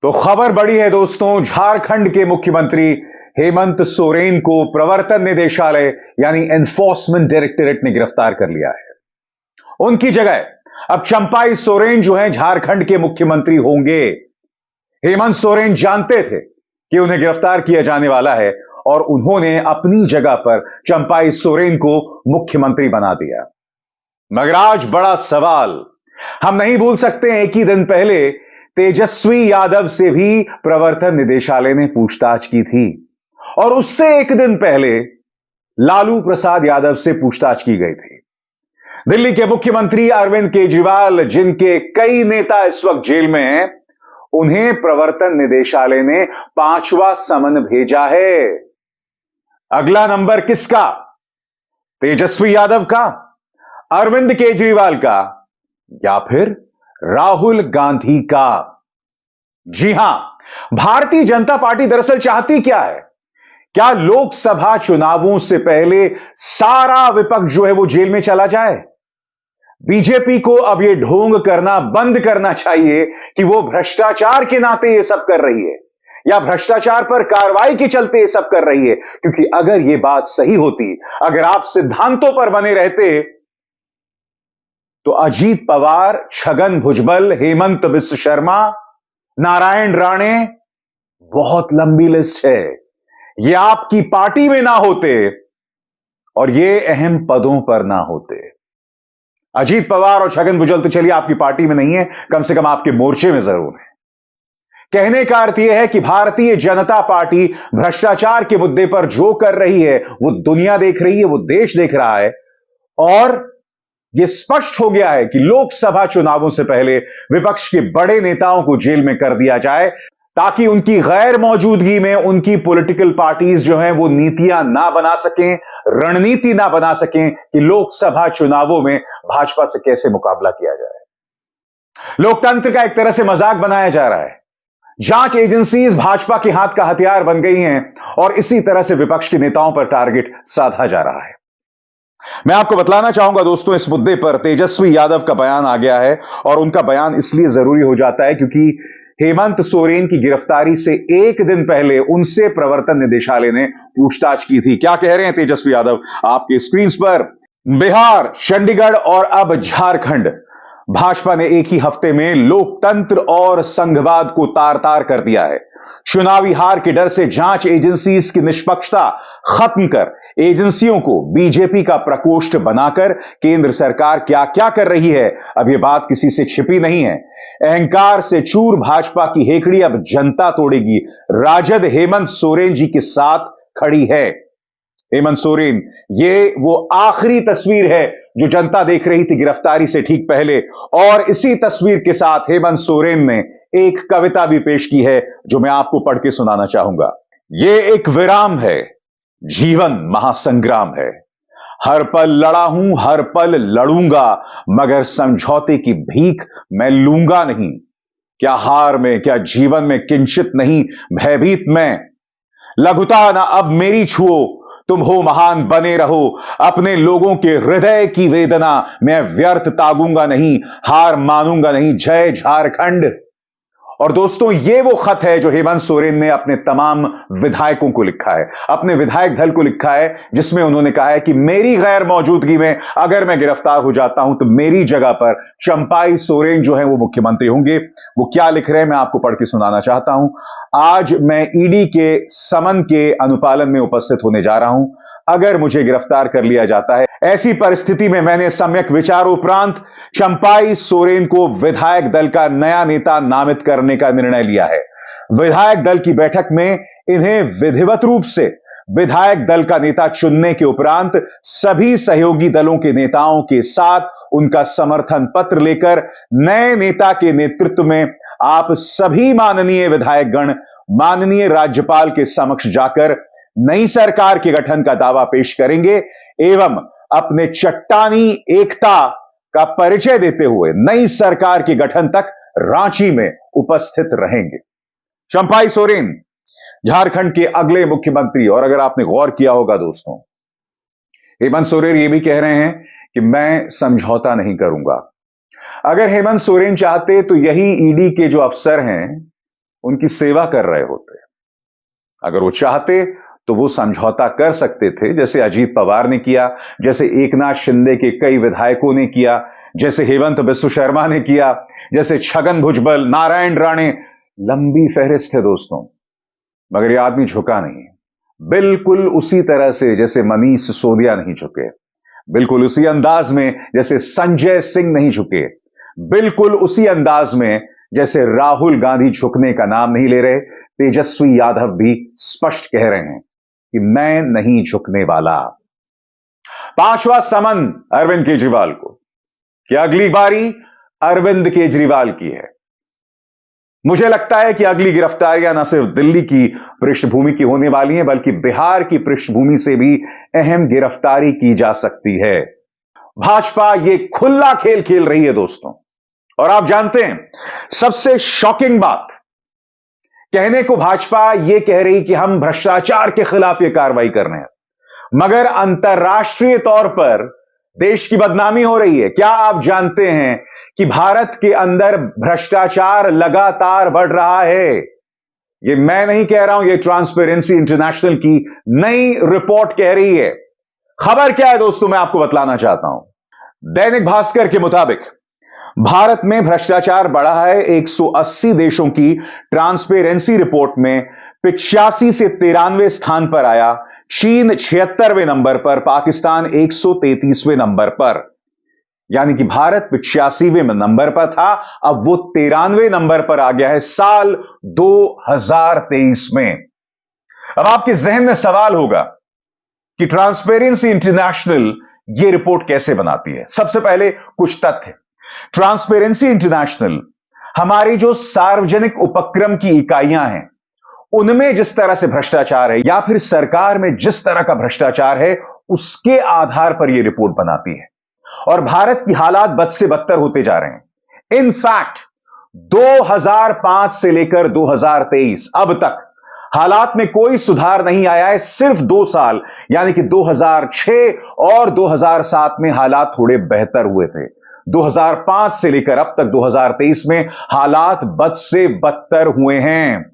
तो खबर बड़ी है दोस्तों, झारखंड के मुख्यमंत्री हेमंत सोरेन को प्रवर्तन निदेशालय यानी एनफोर्समेंट डायरेक्टोरेट ने गिरफ्तार कर लिया है। उनकी जगह अब चंपाई सोरेन जो है झारखंड के मुख्यमंत्री होंगे। हेमंत सोरेन जानते थे कि उन्हें गिरफ्तार किया जाने वाला है और उन्होंने अपनी जगह पर चंपाई सोरेन को मुख्यमंत्री बना दिया। मगर आज बड़ा सवाल, हम नहीं भूल सकते हैं कि दिन पहले तेजस्वी यादव से भी प्रवर्तन निदेशालय ने पूछताछ की थी और उससे एक दिन पहले लालू प्रसाद यादव से पूछताछ की गई थी। दिल्ली के मुख्यमंत्री अरविंद केजरीवाल, जिनके कई नेता इस वक्त जेल में हैं, उन्हें प्रवर्तन निदेशालय ने 5वां समन भेजा है। अगला नंबर किसका? तेजस्वी यादव का, अरविंद केजरीवाल का या फिर राहुल गांधी का? जी हां, भारतीय जनता पार्टी दरअसल चाहती क्या है? क्या लोकसभा चुनावों से पहले सारा विपक्ष जो है वो जेल में चला जाए? बीजेपी को अब यह ढोंग करना बंद करना चाहिए कि वो भ्रष्टाचार के नाते ये सब कर रही है या भ्रष्टाचार पर कार्रवाई के चलते ये सब कर रही है, क्योंकि अगर ये बात सही होती, अगर आप सिद्धांतों पर बने रहते, तो अजीत पवार, छगन भुजबल, हेमंत बिस्व शर्मा, नारायण राणे, बहुत लंबी लिस्ट है, ये आपकी पार्टी में ना होते और ये अहम पदों पर ना होते। अजीत पवार और छगन भुजबल तो चलिए आपकी पार्टी में नहीं है, कम से कम आपके मोर्चे में जरूर है। कहने का अर्थ यह है कि भारतीय जनता पार्टी भ्रष्टाचार के मुद्दे पर जो कर रही है वो दुनिया देख रही है, वो देश देख रहा है और यह स्पष्ट हो गया है कि लोकसभा चुनावों से पहले विपक्ष के बड़े नेताओं को जेल में कर दिया जाए ताकि उनकी गैर मौजूदगी में उनकी पॉलिटिकल पार्टीज जो हैं वो नीतियां ना बना सकें, रणनीति ना बना सकें कि लोकसभा चुनावों में भाजपा से कैसे मुकाबला किया जाए। लोकतंत्र का एक तरह से मजाक बनाया जा रहा है। जांच एजेंसीज भाजपा के हाथ का हथियार बन गई हैं और इसी तरह से विपक्ष के नेताओं पर टारगेट साधा जा रहा है। मैं आपको बतलाना चाहूंगा दोस्तों, इस मुद्दे पर तेजस्वी यादव का बयान आ गया है और उनका बयान इसलिए जरूरी हो जाता है क्योंकि हेमंत सोरेन की गिरफ्तारी से एक दिन पहले उनसे प्रवर्तन निदेशालय ने पूछताछ की थी। क्या कह रहे हैं तेजस्वी यादव आपके स्क्रीन पर? बिहार, चंडीगढ़ और अब झारखंड, भाजपा ने एक ही हफ्ते में लोकतंत्र और संघवाद को तार तार कर दिया है। चुनावी हार के डर से जांच एजेंसीज की निष्पक्षता खत्म कर एजेंसियों को बीजेपी का प्रकोष्ठ बनाकर केंद्र सरकार क्या क्या कर रही है, अब यह बात किसी से छिपी नहीं है। अहंकार से चूर भाजपा की हेकड़ी अब जनता तोड़ेगी। राजद हेमंत सोरेन जी के साथ खड़ी है। हेमंत सोरेन, ये वो आखिरी तस्वीर है जो जनता देख रही थी गिरफ्तारी से ठीक पहले, और इसी तस्वीर के साथ हेमंत सोरेन ने एक कविता भी पेश की है जो मैं आपको पढ़ के सुनाना चाहूंगा। ये एक विराम है, जीवन महासंग्राम है। हर पल लड़ा हूं, हर पल लड़ूंगा, मगर समझौते की भीख मैं लूंगा नहीं। क्या हार में, क्या जीवन में किंचित नहीं भयभीत मैं। लघुता ना अब मेरी छुओ, तुम हो महान बने रहो। अपने लोगों के हृदय की वेदना मैं व्यर्थ तागूंगा नहीं, हार मानूंगा नहीं। जय झारखंड। और दोस्तों, यह वो खत है जो हेमंत सोरेन ने अपने तमाम विधायकों को लिखा है, अपने विधायक दल को लिखा है, जिसमें उन्होंने कहा है कि मेरी गैर मौजूदगी में अगर मैं गिरफ्तार हो जाता हूं तो मेरी जगह पर चंपाई सोरेन जो है वो मुख्यमंत्री होंगे। वो क्या लिख रहे हैं मैं आपको पढ़ के सुनाना चाहता हूं। आज मैं ईडी के समन के अनुपालन में उपस्थित होने जा रहा हूं। अगर मुझे गिरफ्तार कर लिया जाता है, ऐसी परिस्थिति में मैंने सम्यक विचार उपरांत चंपाई सोरेन को विधायक दल का नया नेता नामित करने का निर्णय लिया है। विधायक दल की बैठक में इन्हें विधिवत रूप से विधायक दल का नेता चुनने के उपरांत सभी सहयोगी दलों के नेताओं के साथ उनका समर्थन पत्र लेकर नए नेता के नेतृत्व में आप सभी माननीय विधायक गण माननीय राज्यपाल के समक्ष जाकर नई सरकार के गठन का दावा पेश करेंगे एवं अपने चट्टानी एकता का परिचय देते हुए नई सरकार के गठन तक रांची में उपस्थित रहेंगे। चंपाई सोरेन झारखंड के अगले मुख्यमंत्री। और अगर आपने गौर किया होगा दोस्तों, हेमंत सोरेन ये भी कह रहे हैं कि मैं समझौता नहीं करूंगा। अगर हेमंत सोरेन चाहते तो यही ईडी के जो अफसर हैं उनकी सेवा कर रहे होते। अगर वो चाहते तो वो समझौता कर सकते थे, जैसे अजीत पवार ने किया, जैसे एकनाथ शिंदे के कई विधायकों ने किया, जैसे हेमंत बिस्व शर्मा ने किया, जैसे छगन भुजबल, नारायण राणे, लंबी फहरिस्त है दोस्तों। मगर यह आदमी झुका नहीं, बिल्कुल उसी तरह से जैसे मनीष सिसोदिया नहीं झुके, बिल्कुल उसी अंदाज में जैसे संजय सिंह नहीं झुके, बिल्कुल उसी अंदाज में जैसे राहुल गांधी झुकने का नाम नहीं ले रहे। तेजस्वी यादव भी स्पष्ट कह रहे हैं कि मैं नहीं झुकने वाला। पांचवा समन अरविंद केजरीवाल को कि अगली बारी अरविंद केजरीवाल की है। मुझे लगता है कि अगली गिरफ्तारियां न सिर्फ दिल्ली की पृष्ठभूमि की होने वाली हैं, बल्कि बिहार की पृष्ठभूमि से भी अहम गिरफ्तारी की जा सकती है। भाजपा यह खुला खेल खेल रही है दोस्तों। और आप जानते हैं, सबसे शॉकिंग बात, कहने को भाजपा यह कह रही कि हम भ्रष्टाचार के खिलाफ यह कार्रवाई कर रहे हैं, मगर अंतर्राष्ट्रीय तौर पर देश की बदनामी हो रही है। क्या आप जानते हैं कि भारत के अंदर भ्रष्टाचार लगातार बढ़ रहा है? यह मैं नहीं कह रहा हूं, यह ट्रांसपेरेंसी इंटरनेशनल की नई रिपोर्ट कह रही है। खबर क्या है दोस्तों, मैं आपको बतलाना चाहता हूं। दैनिक भास्कर के मुताबिक भारत में भ्रष्टाचार बढ़ा है। 180 देशों की ट्रांसपेरेंसी रिपोर्ट में 85 से 93वें स्थान पर आया। चीन 76वें नंबर पर, पाकिस्तान 133वें नंबर पर। यानी कि भारत 85वें नंबर पर था, अब वो 93वें नंबर पर आ गया है साल 2023 में। अब आपके जहन में सवाल होगा कि ट्रांसपेरेंसी इंटरनेशनल ये रिपोर्ट कैसे बनाती है। सबसे पहले कुछ तथ्य। ट्रांसपेरेंसी इंटरनेशनल हमारी जो सार्वजनिक उपक्रम की इकाइयां हैं, उनमें जिस तरह से भ्रष्टाचार है या फिर सरकार में जिस तरह का भ्रष्टाचार है, उसके आधार पर यह रिपोर्ट बनाती है। और भारत की हालात बद से बदतर होते जा रहे हैं। इनफैक्ट 2005 से लेकर 2023 अब तक हालात में कोई सुधार नहीं आया है। सिर्फ 2 साल यानी कि 2006 और 2007 में हालात थोड़े बेहतर हुए थे। 2005 से लेकर अब तक 2023 में हालात बद से बदतर हुए हैं।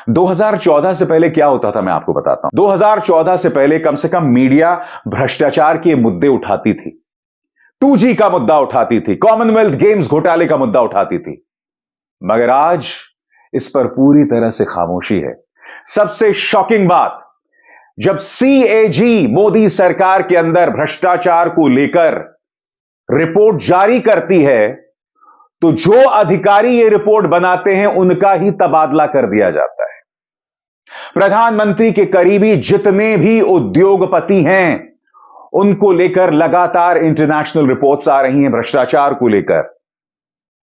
2014 से पहले क्या होता था मैं आपको बताता हूं। 2014 से पहले कम से कम मीडिया भ्रष्टाचार के मुद्दे उठाती थी, 2G का मुद्दा उठाती थी, कॉमनवेल्थ गेम्स घोटाले का मुद्दा उठाती थी। मगर आज इस पर पूरी तरह से खामोशी है। सबसे शॉकिंग बात, जब CAG मोदी सरकार के अंदर भ्रष्टाचार को लेकर रिपोर्ट जारी करती है, तो जो अधिकारी ये रिपोर्ट बनाते हैं उनका ही तबादला कर दिया जाता है। प्रधानमंत्री के करीबी जितने भी उद्योगपति हैं, उनको लेकर लगातार इंटरनेशनल रिपोर्ट्स आ रही हैं भ्रष्टाचार को लेकर,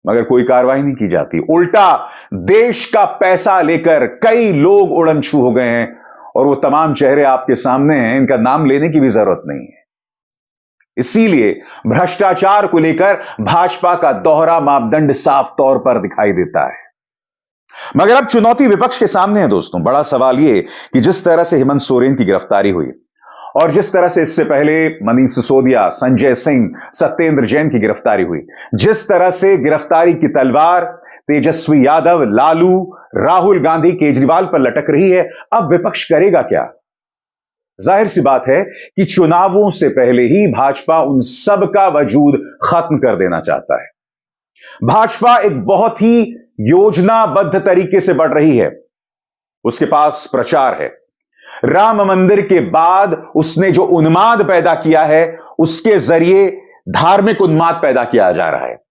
मगर कोई कार्रवाई नहीं की जाती। उल्टा देश का पैसा लेकर कई लोग उड़नछू हो गए हैं, और वो तमाम चेहरे आपके सामने हैं, इनका नाम लेने की भी जरूरत नहीं है। इसीलिए भ्रष्टाचार को लेकर भाजपा का दोहरा मापदंड साफ तौर पर दिखाई देता है। मगर अब चुनौती विपक्ष के सामने है दोस्तों। बड़ा सवाल यह कि जिस तरह से हेमंत सोरेन की गिरफ्तारी हुई और जिस तरह से इससे पहले मनीष सिसोदिया, संजय सिंह, सत्येंद्र जैन की गिरफ्तारी हुई, जिस तरह से गिरफ्तारी की तलवार तेजस्वी यादव, लालू, राहुल गांधी, केजरीवाल पर लटक रही है, अब विपक्ष करेगा क्या? जाहिर सी बात है कि चुनावों से पहले ही भाजपा उन सब का वजूद खत्म कर देना चाहता है। भाजपा एक बहुत ही योजनाबद्ध तरीके से बढ़ रही है। उसके पास प्रचार है। राम मंदिर के बाद उसने जो उन्माद पैदा किया है, उसके जरिए धार्मिक उन्माद पैदा किया जा रहा है।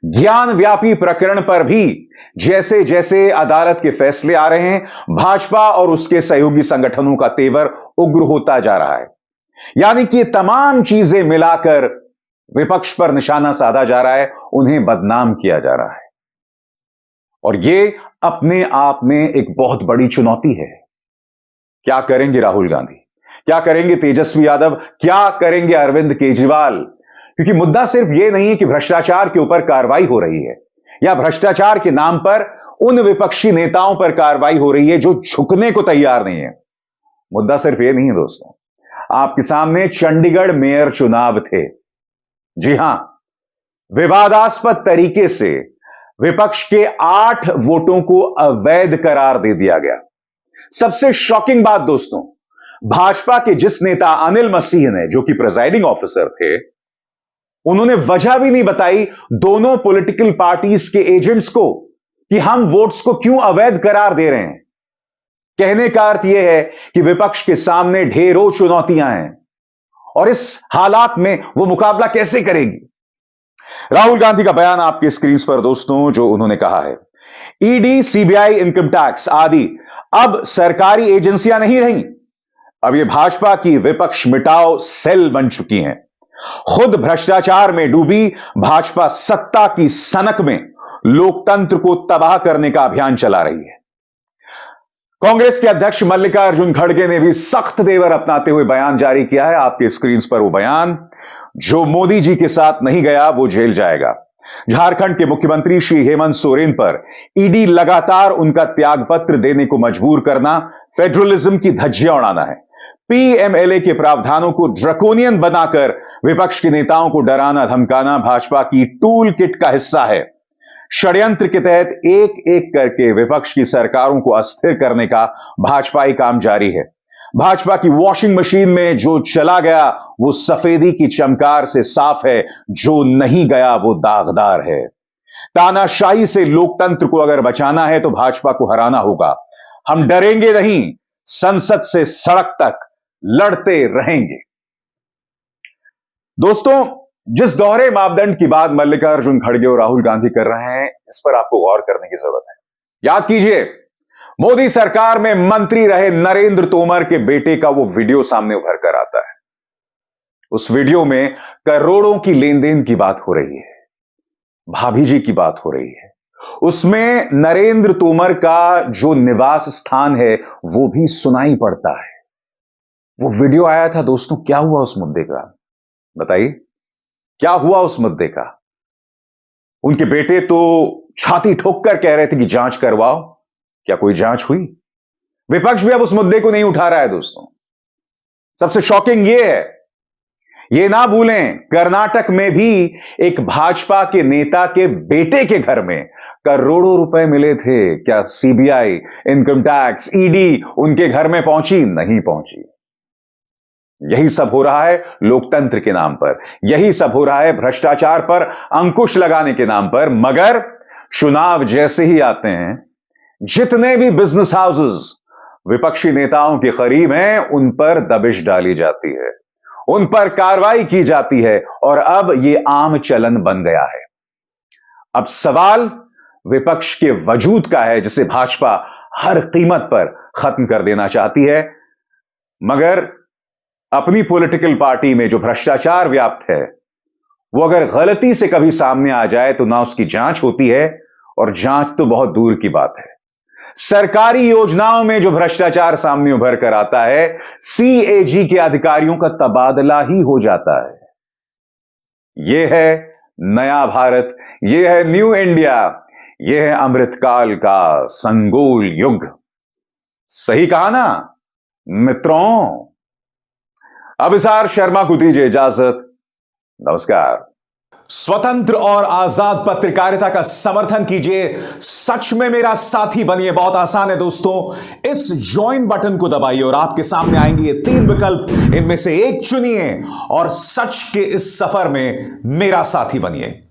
ज्ञान व्यापी प्रकरण पर भी जैसे जैसे अदालत के फैसले आ रहे हैं, भाजपा और उसके सहयोगी संगठनों का तेवर उग्र होता जा रहा है। यानी कि तमाम चीजें मिलाकर विपक्ष पर निशाना साधा जा रहा है, उन्हें बदनाम किया जा रहा है। और यह अपने आप में एक बहुत बड़ी चुनौती है। क्या करेंगे राहुल गांधी, क्या करेंगे तेजस्वी यादव, क्या करेंगे अरविंद केजरीवाल? क्योंकि मुद्दा सिर्फ यह नहीं है कि भ्रष्टाचार के ऊपर कार्रवाई हो रही है या भ्रष्टाचार के नाम पर उन विपक्षी नेताओं पर कार्रवाई हो रही है जो झुकने को तैयार नहीं है। मुद्दा सिर्फ यह नहीं है दोस्तों। आपके सामने चंडीगढ़ मेयर चुनाव थे। जी हां, विवादास्पद तरीके से विपक्ष के 8 वोटों को अवैध करार दे दिया गया। सबसे शॉकिंग बात दोस्तों, भाजपा के जिस नेता अनिल मसीह ने, जो कि प्रिजाइडिंग ऑफिसर थे, उन्होंने वजह भी नहीं बताई दोनों पॉलिटिकल पार्टीज के एजेंट्स को कि हम वोट्स को क्यों अवैध करार दे रहे हैं। कहने का अर्थ यह है कि विपक्ष के सामने ढेरों चुनौतियां हैं और इस हालात में वो मुकाबला कैसे करेगी। राहुल गांधी का बयान आपकी स्क्रीन पर दोस्तों, जो उन्होंने कहा है, ईडी, सीबीआई, इनकम टैक्स आदि अब सरकारी एजेंसियां नहीं रही। अब यह भाजपा की विपक्ष मिटाओ सेल बन चुकी हैं। खुद भ्रष्टाचार में डूबी भाजपा सत्ता की सनक में लोकतंत्र को तबाह करने का अभियान चला रही है। कांग्रेस के अध्यक्ष मल्लिकार्जुन खड़गे ने भी सख्त तेवर अपनाते हुए बयान जारी किया है। आपके स्क्रीन पर वो बयान, जो मोदी जी के साथ नहीं गया वो जेल जाएगा। झारखंड के मुख्यमंत्री श्री हेमंत सोरेन पर ईडी लगातार उनका त्यागपत्र देने को मजबूर करना फेडरलिज्म की धज्जियां उड़ाना है। पीएमएलए के प्रावधानों को ड्रैकोनियन बनाकर विपक्ष के नेताओं को डराना धमकाना भाजपा की टूल किट का हिस्सा है। षड्यंत्र के तहत एक एक करके विपक्ष की सरकारों को अस्थिर करने का भाजपाई काम जारी है। भाजपा की वॉशिंग मशीन में जो चला गया वो सफेदी की चमकार से साफ है, जो नहीं गया वो दागदार है। तानाशाही से लोकतंत्र को अगर बचाना है तो भाजपा को हराना होगा। हम डरेंगे नहीं, संसद से सड़क तक लड़ते रहेंगे। दोस्तों, जिस दोहरे मापदंड की बात मल्लिकार्जुन खड़गे और राहुल गांधी कर रहे हैं, इस पर आपको गौर करने की जरूरत है। याद कीजिए, मोदी सरकार में मंत्री रहे नरेंद्र तोमर के बेटे का वो वीडियो सामने उभर कर आता है। उस वीडियो में करोड़ों की लेन देन की बात हो रही है, भाभी जी की बात हो रही है। उसमें नरेंद्र तोमर का जो निवास स्थान है वो भी सुनाई पड़ता है। वो वीडियो आया था दोस्तों, क्या हुआ उस मुद्दे का बताइए, क्या हुआ उस मुद्दे का? उनके बेटे तो छाती ठोक कर कह रहे थे कि जांच करवाओ। क्या कोई जांच हुई? विपक्ष भी अब उस मुद्दे को नहीं उठा रहा है दोस्तों। सबसे शॉकिंग यह है, यह ना भूलें, कर्नाटक में भी एक भाजपा के नेता के बेटे के घर में करोड़ों रुपए मिले थे। क्या सीबीआई, इनकम टैक्स, ईडी उनके घर में पहुंची? नहीं पहुंची। यही सब हो रहा है लोकतंत्र के नाम पर, यही सब हो रहा है भ्रष्टाचार पर अंकुश लगाने के नाम पर। मगर चुनाव जैसे ही आते हैं, जितने भी बिजनेस हाउसेस विपक्षी नेताओं के करीब हैं, उन पर दबिश डाली जाती है, उन पर कार्रवाई की जाती है और अब यह आम चलन बन गया है। अब सवाल विपक्ष के वजूद का है, जिसे भाजपा हर कीमत पर खत्म कर देना चाहती है। मगर अपनी पॉलिटिकल पार्टी में जो भ्रष्टाचार व्याप्त है, वो अगर गलती से कभी सामने आ जाए तो ना उसकी जांच होती है, और जांच तो बहुत दूर की बात है। सरकारी योजनाओं में जो भ्रष्टाचार सामने उभर कर आता है, सीएजी के अधिकारियों का तबादला ही हो जाता है। यह है नया भारत, यह है न्यू इंडिया, यह है अमृतकाल का संगोल युग। सही कहा ना मित्रों? अभिसार शर्मा को दीजिए इजाजत। नमस्कार। स्वतंत्र और आजाद पत्रकारिता का समर्थन कीजिए, सच में मेरा साथी बनिए। बहुत आसान है दोस्तों, इस ज्वाइन बटन को दबाइए और आपके सामने आएंगे ये 3 विकल्प, इनमें से एक चुनिए और सच के इस सफर में मेरा साथी बनिए।